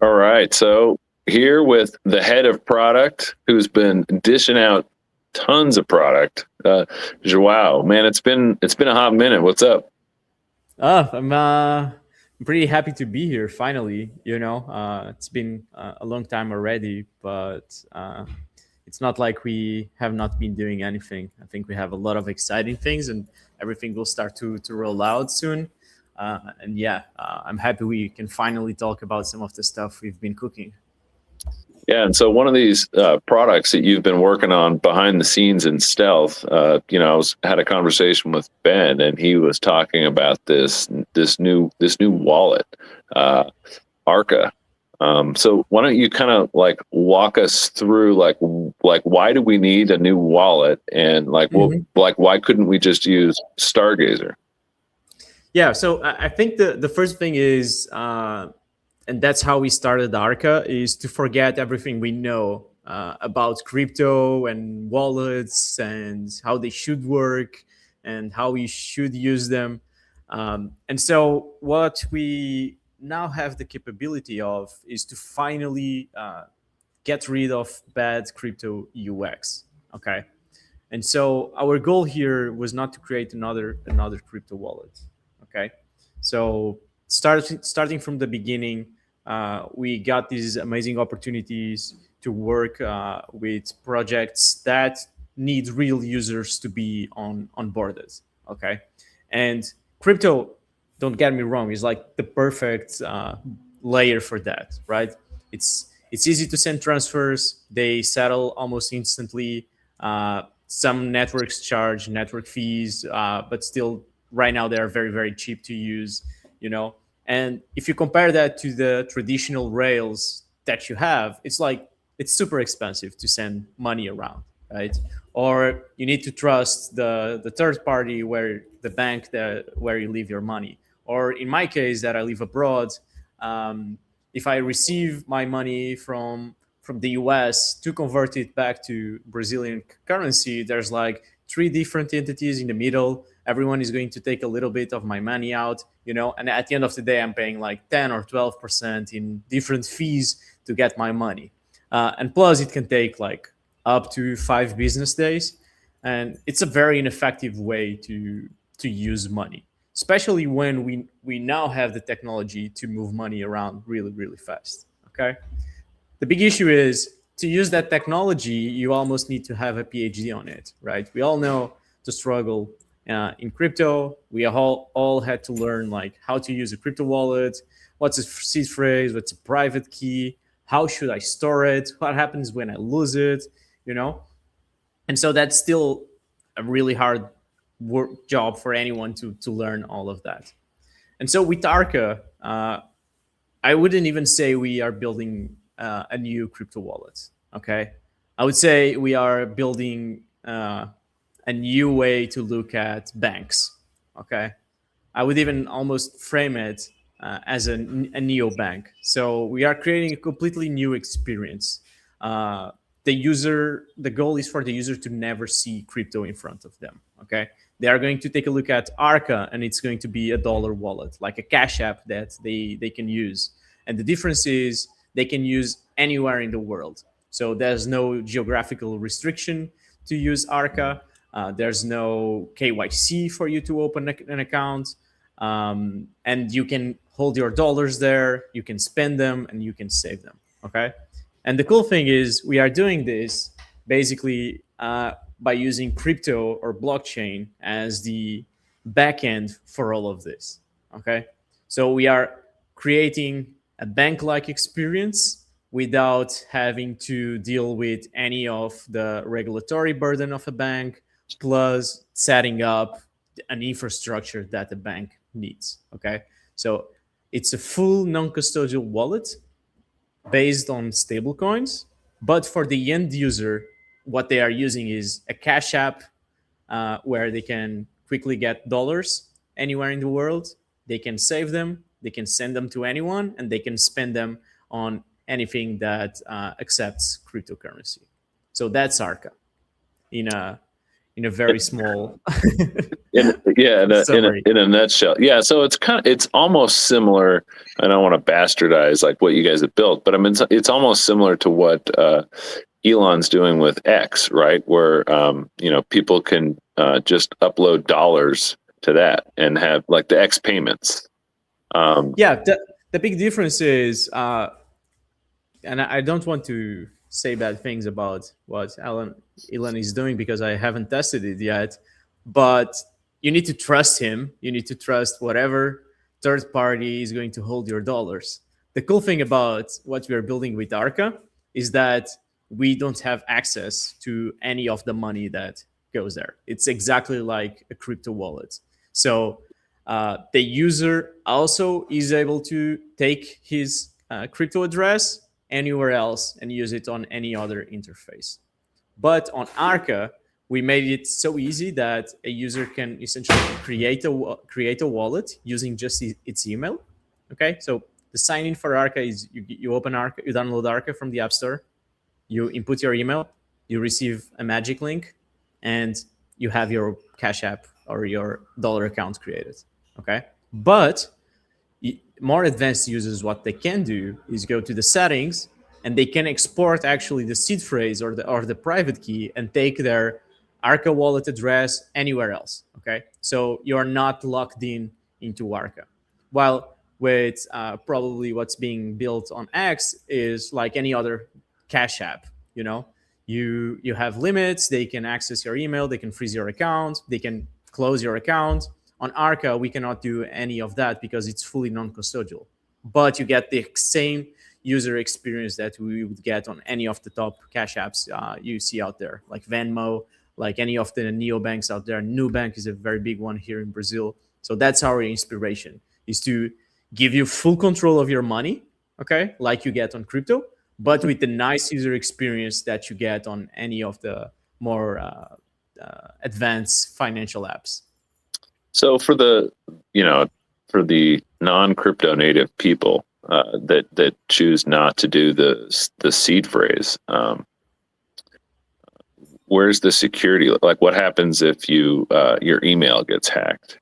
All right. So here with the head of product who's been dishing out tons of product, Joao. Man, it's been a hot minute. What's up? I'm pretty happy to be here finally. It's been a long time already, but it's not like we have not been doing anything. I think we have a lot of exciting things, and everything will start to roll out soon. And yeah, I'm happy we can finally talk about some of the stuff we've been cooking. Yeah, and so one of these products that you've been working on behind the scenes in stealth, had a conversation with Ben, and he was talking about this new wallet, uh, Arca. So why don't you kind of like walk us through like why do we need a new wallet, and like why couldn't we just use Stargazer? Yeah, so I think the first thing is, and that's how we started Arca, is to forget everything we know about crypto and wallets and how they should work and how we should use them. And so, what we now have the capability of is to finally get rid of bad crypto UX. Okay, and so our goal here was not to create another crypto wallet. Okay, so starting from the beginning, we got these amazing opportunities to work with projects that need real users to be onboarded. Okay, and crypto, don't get me wrong, is like the perfect layer for that, right? It's easy to send transfers. They settle almost instantly. Some networks charge network fees, but still, right now they are very cheap to use. You know, and if you compare that to the traditional rails that you have, it's like it's super expensive to send money around, right? Or you need to trust the third party, where the bank that where you leave your money. Or in my case, that I live abroad, if I receive my money from the US to convert it back to Brazilian currency, there's like three different entities in the middle. Everyone is going to take a little bit of my money out, and at the end of the day, I'm paying like 10 or 12% in different fees to get my money. And plus, it can take like up to 5 business days. And it's a very ineffective way to use money, especially when we now have the technology to move money around really fast. Okay, the big issue is, to use that technology, you almost need to have a PhD on it, right? We all know the struggle in crypto. We all had to learn like how to use a crypto wallet, what's a seed phrase, what's a private key, how should I store it, what happens when I lose it, you know? And so that's still a really hard work job for anyone to learn all of that. And so with Arca, I wouldn't even say we are building a new crypto wallet. Okay, I would say we are building a new way to look at banks. Okay, I would even almost frame it as a neo-bank. So we are creating a completely new experience. The goal is for the user to never see crypto in front of them. Okay, they are going to take a look at Arca, and it's going to be a dollar wallet, like a cash app that they can use. And the difference is they can use anywhere in the world. So there's no geographical restriction to use Arca. There's no KYC for you to open an account. And you can hold your dollars there, you can spend them, and you can save them. Okay. And the cool thing is, we are doing this basically by using crypto or blockchain as the backend for all of this. Okay. So we are creating a bank like experience without having to deal with any of the regulatory burden of a bank, plus setting up an infrastructure that the bank needs. Okay. So it's a full non custodial wallet based on stablecoins, but for the end user, what they are using is a cash app where they can quickly get dollars anywhere in the world. They can save them, they can send them to anyone, and they can spend them on anything that accepts cryptocurrency. So that's Arca in in a very small in summary. a nutshell. Yeah, so it's almost similar. I don't want to bastardize like what you guys have built, but I mean it's almost similar to what Elon's doing with X, right? Where people can just upload dollars to that and have like the X payments. The big difference is, and I don't want to say bad things about what Elon is doing because I haven't tested it yet, but you need to trust him. You need to trust whatever third party is going to hold your dollars. The cool thing about what we are building with Arca is that we don't have access to any of the money that goes there. It's exactly like a crypto wallet. So the user also is able to take his crypto address anywhere else and use it on any other interface. But on Arca, we made it so easy that a user can essentially create a wallet using just its email. Okay, so the sign in for Arca is you open Arca, you download Arca from the App Store, you input your email, you receive a magic link, and you have your Cash App or your dollar account created. Okay, but more advanced users, what they can do is go to the settings and they can export actually the seed phrase or the private key and take their Arca wallet address anywhere else. Okay, so you are not locked into Arca. While with probably what's being built on X is like any other Cash App. You have limits. They can access your email. They can freeze your account. They can close your account. On Arca, we cannot do any of that because it's fully non-custodial. But you get the same user experience that we would get on any of the top Cash Apps you see out there, like Venmo, like any of the neobanks out there. Nubank is a very big one here in Brazil. So that's our inspiration, is to give you full control of your money, okay, like you get on crypto, but with the nice user experience that you get on any of the more advanced financial apps. So for the non-crypto native people that choose not to do the seed phrase, where's the security? Like, what happens if your email gets hacked?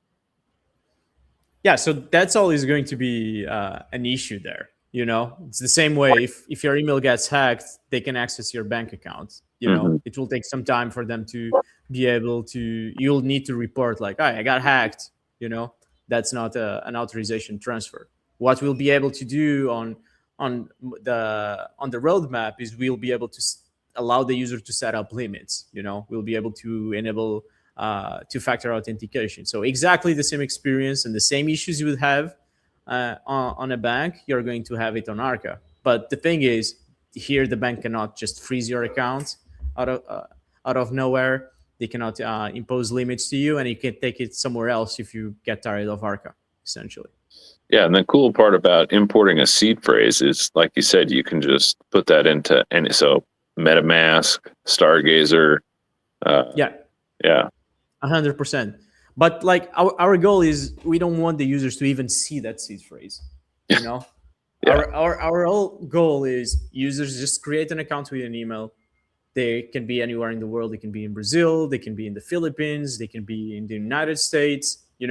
Yeah, so that's always going to be an issue there. It's the same way if your email gets hacked, they can access your bank account. It will take some time for them to be able to. You'll need to report like, "I got hacked." That's not an authorization transfer. What we'll be able to do on the roadmap is we'll be able to allow the user to set up limits. We'll be able to enable two-factor authentication. So exactly the same experience and the same issues you would have on a bank, you're going to have it on Arca. But the thing is, here the bank cannot just freeze your account out of nowhere. They cannot impose limits to you, and you can take it somewhere else if you get tired of Arca, essentially. Yeah, and the cool part about importing a seed phrase is, like you said, you can just put that into any. So MetaMask, Stargazer. Yeah. 100%. But like our goal is, we don't want the users to even see that seed phrase. Yeah. Our whole goal is users just create an account with an email. They can be anywhere in the world. They can be in Brazil. They can be in the Philippines. They can be in the United States. We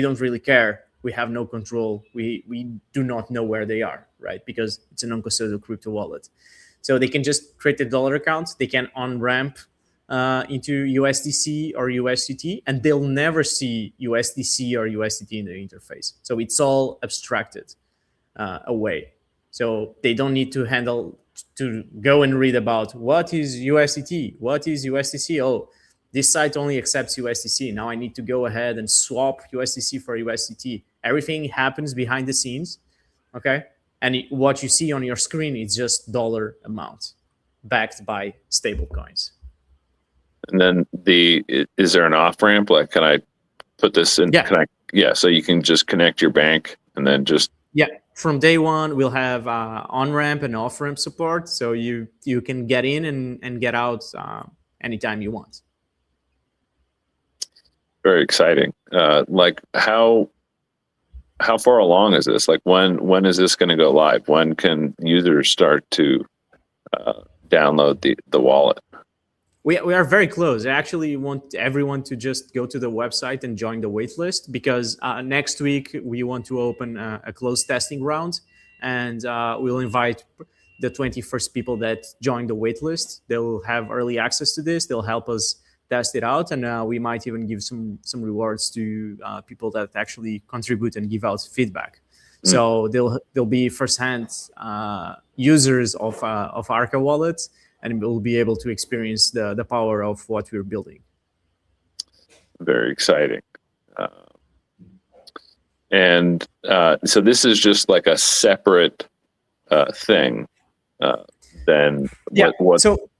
don't really care. We have no control. We do not know where they are, right? Because it's a non-custodial crypto wallet. So they can just create a dollar account. They can on-ramp into USDC or USDT, and they'll never see USDC or USDT in the interface. So it's all abstracted away. So they don't need to go and read about what is USDT, what is USDC. Oh, this site only accepts USDC. Now I need to go ahead and swap USDC for USDT. Everything happens behind the scenes, okay? And what you see on your screen is just dollar amount backed by stable coins. And then is there an off ramp? Like, can I put this in? Yeah. So you can just connect your bank and then just. Yeah. From day one, we'll have on ramp and off ramp support. So you can get in and get out anytime you want. Very exciting. Like how far along is this? Like when is this going to go live? When can users start to download the wallet? We are very close. I actually want everyone to just go to the website and join the waitlist, because next week we want to open a closed testing round, and we'll invite the 21st people that join the waitlist. They'll have early access to this. They'll help us test it out, and we might even give some rewards to people that actually contribute and give out feedback. So they'll be firsthand users of Arca wallets, and we'll be able to experience the power of what we're building. Very exciting. So this is just like a separate thing than what. So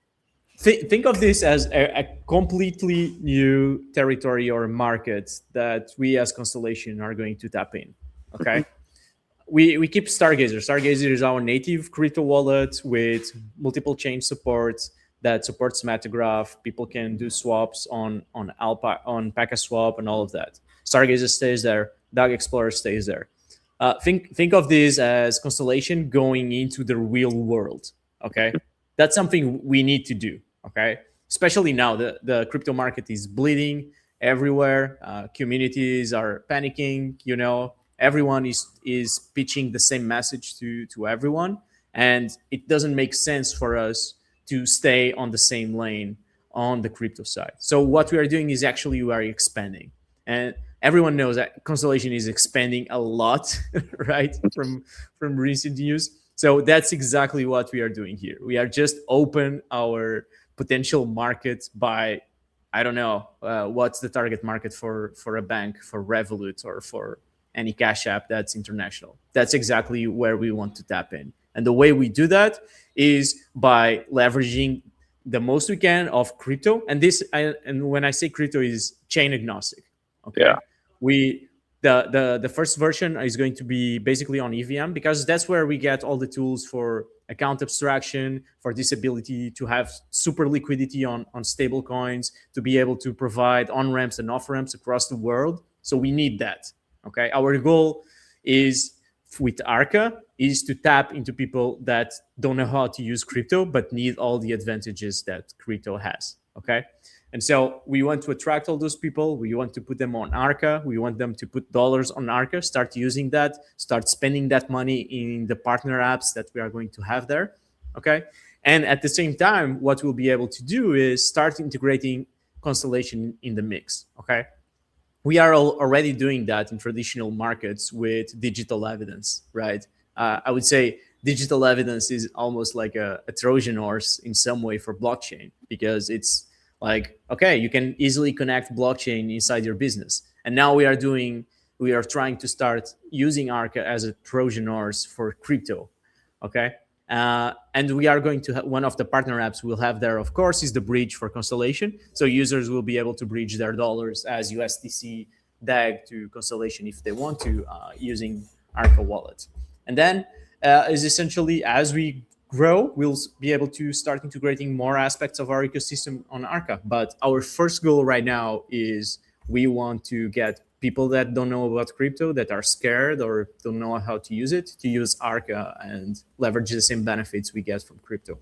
think of this as a completely new territory or market that we as Constellation are going to tap in. Okay. We keep Stargazer. Stargazer is our native crypto wallet with multiple chain support that supports Metagraph. People can do swaps on PacketSwap and all of that. Stargazer stays there. DAG Explorer stays there. Think of this as Constellation going into the real world. Okay, that's something we need to do. Okay, especially now the crypto market is bleeding everywhere. Communities are panicking. Everyone is pitching the same message to everyone, and it doesn't make sense for us to stay on the same lane on the crypto side. So what we are doing is actually we are expanding, and everyone knows that Constellation is expanding a lot, right? From recent news. So that's exactly what we are doing here. We are just open our potential market by, I don't know, what's the target market for a bank, for Revolut, or for any cash app that's international. That's exactly where we want to tap in. And the way we do that is by leveraging the most we can of crypto. And when I say crypto, is chain agnostic. Okay. Yeah. The first version is going to be basically on EVM, because that's where we get all the tools for account abstraction, for this ability to have super liquidity on stable coins, to be able to provide on-ramps and off-ramps across the world. So we need that. Okay, our goal is with Arca is to tap into people that don't know how to use crypto but need all the advantages that crypto has. Okay, and so we want to attract all those people. We want to put them on Arca. We want them to put dollars on Arca, start using that, start spending that money in the partner apps that we are going to have there. Okay, and at the same time, what we'll be able to do is start integrating Constellation in the mix. Okay. We are already doing that in traditional markets with digital evidence, right? I would say digital evidence is almost like a Trojan horse in some way for blockchain, because it's like, okay, you can easily connect blockchain inside your business. And now we are trying to start using Arca as a Trojan horse for crypto, okay? And we are going to have one of the partner apps we'll have there, of course, is the bridge for Constellation. So users will be able to bridge their dollars as USDC DAG to Constellation if they want to, using Arca wallet. And then is essentially, as we grow, we'll be able to start integrating more aspects of our ecosystem on Arca. But our first goal right now is we want to get people that don't know about crypto, that are scared or don't know how to use it, to use Arca and leverage the same benefits we get from crypto.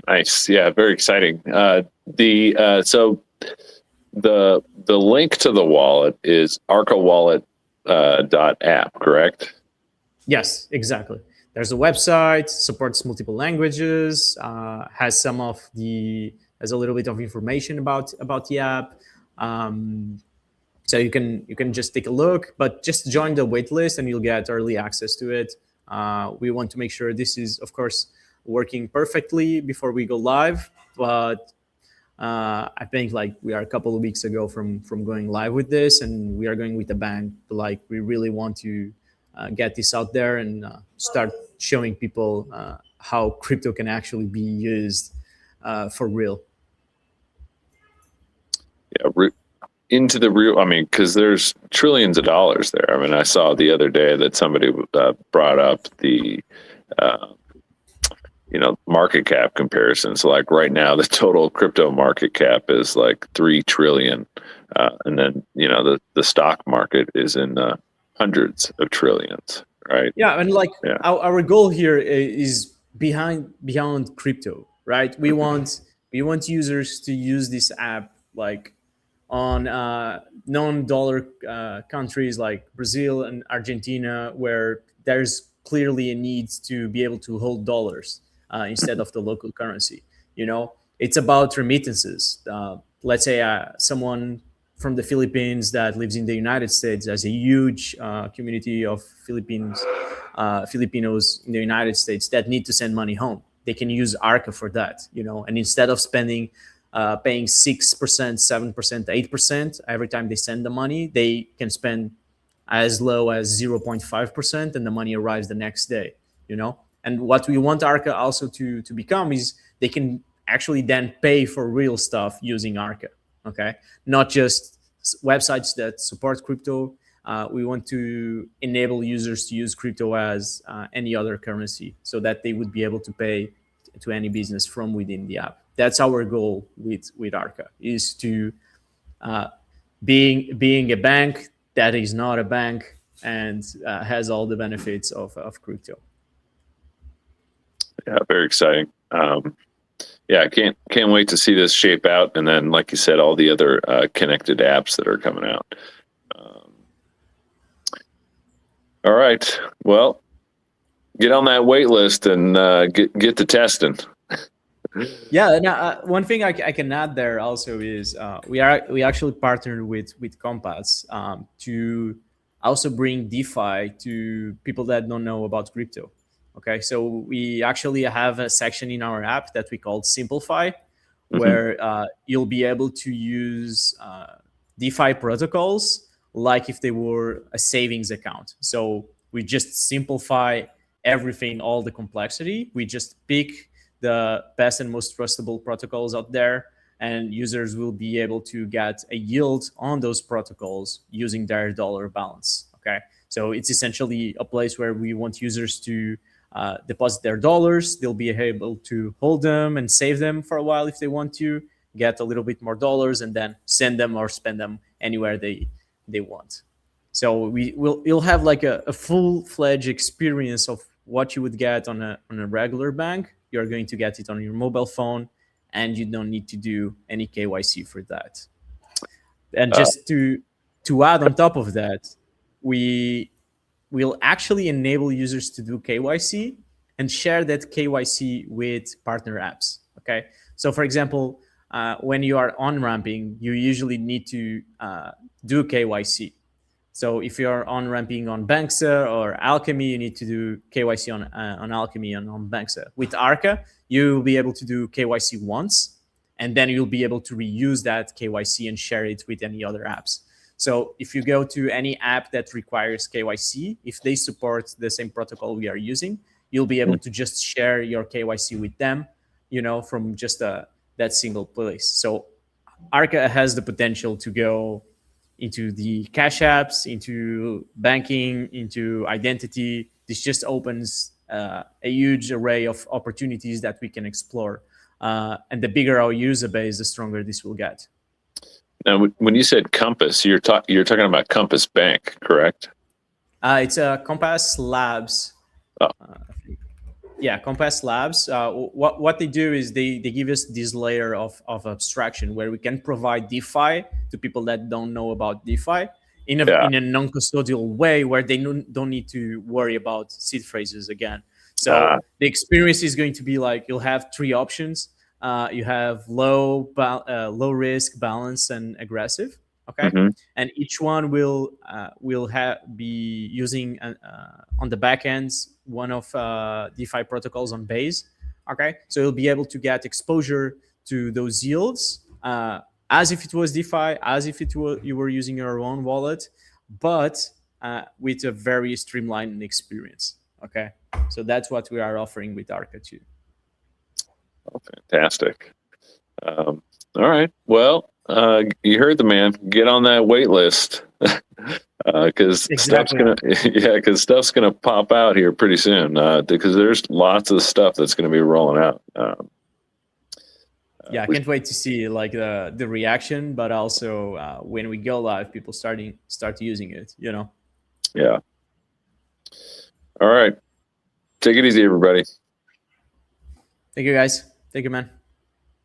Nice. Yeah, very exciting. So the link to the wallet is arcawallet.app, correct? Yes, exactly. There's a website, supports multiple languages, has a little bit of information about the app. So you can just take a look, but just join the waitlist and you'll get early access to it. We want to make sure this is, of course, working perfectly before we go live. But I think like we are a couple of weeks ago from going live with this, and we are going with a bang. Like we really want to get this out there and start showing people how crypto can actually be used for real. Yeah. Into the real, I mean, because there's trillions of dollars there. I mean, I saw the other day that somebody brought up the, market cap comparison. So like right now, the total crypto market cap is like 3 trillion. And then, the stock market is in hundreds of trillions, right? Yeah. And like our goal here is beyond crypto, right? We want We want users to use this app like on non-dollar countries like Brazil and Argentina, where there's clearly a need to be able to hold dollars instead of the local currency. It's about remittances. Let's say someone from the Philippines that lives in the United States has a huge community of Filipinos in the United States that need to send money home. They can use Arca for that, and instead of paying 6%, 7%, 8% every time they send the money, they can spend as low as 0.5%, and the money arrives the next day. And what we want Arca also to become is they can actually then pay for real stuff using Arca. Okay, not just websites that support crypto. We want to enable users to use crypto as any other currency, so that they would be able to pay to any business from within the app. That's our goal with Arca, is to being a bank that is not a bank and has all the benefits of crypto. Yeah, very exciting. Yeah, I can't wait to see this shape out, and then, like you said, all the other connected apps that are coming out. All right, well, get on that wait list and get to testing. Yeah, and one thing I can add there also is we actually partnered with Compass to also bring DeFi to people that don't know about crypto. Okay, so we actually have a section in our app that we call SimpleFi, where you'll be able to use DeFi protocols like if they were a savings account. So we just simplify everything, all the complexity. We just pick the best and most trustable protocols out there, and users will be able to get a yield on those protocols using their dollar balance. Okay, so it's essentially a place where we want users to deposit their dollars. They'll be able to hold them and save them for a while if they want to, get a little bit more dollars, and then send them or spend them anywhere they want. So you'll have like a full-fledged experience of what you would get on a regular bank. You're going to get it on your mobile phone, and you don't need to do any KYC for that. And just to add on top of that, we will actually enable users to do KYC and share that KYC with partner apps. Okay, so for example, when you are on-ramping, you usually need to do KYC. So if you're on-ramping on Banksa or Alchemy, you need to do KYC on Alchemy and on Banksa. With Arca, you'll be able to do KYC once, and then you'll be able to reuse that KYC and share it with any other apps. So if you go to any app that requires KYC, if they support the same protocol we are using, you'll be able to just share your KYC with them, from just that single place. So Arca has the potential to go into the cash apps, into banking, into identity. This just opens a huge array of opportunities that we can explore. And the bigger our user base, the stronger this will get. Now, when you said Compass, you're talking about Compass Bank, correct? It's Compass Labs. Oh. Compass Labs. What they do is they give us this layer of abstraction where we can provide DeFi to people that don't know about DeFi in a non-custodial way, where they don't need to worry about seed phrases again. So the experience is going to be like, you'll have three options. You have low risk, balance, and aggressive. Okay, and each one will be using on the back ends one of DeFi protocols on Base. Okay, so you'll be able to get exposure to those yields as if it was DeFi, as if you were using your own wallet, but with a very streamlined experience. Okay, so that's what we are offering with Arca too. Oh, fantastic. All right. Well, you heard the man. Get on that wait list because stuff's gonna pop out here pretty soon. Because there's lots of stuff that's gonna be rolling out. I can't wait to see like the reaction, but also when we go live, people start using it. Yeah. All right. Take it easy, everybody. Thank you, guys. Thank you, man.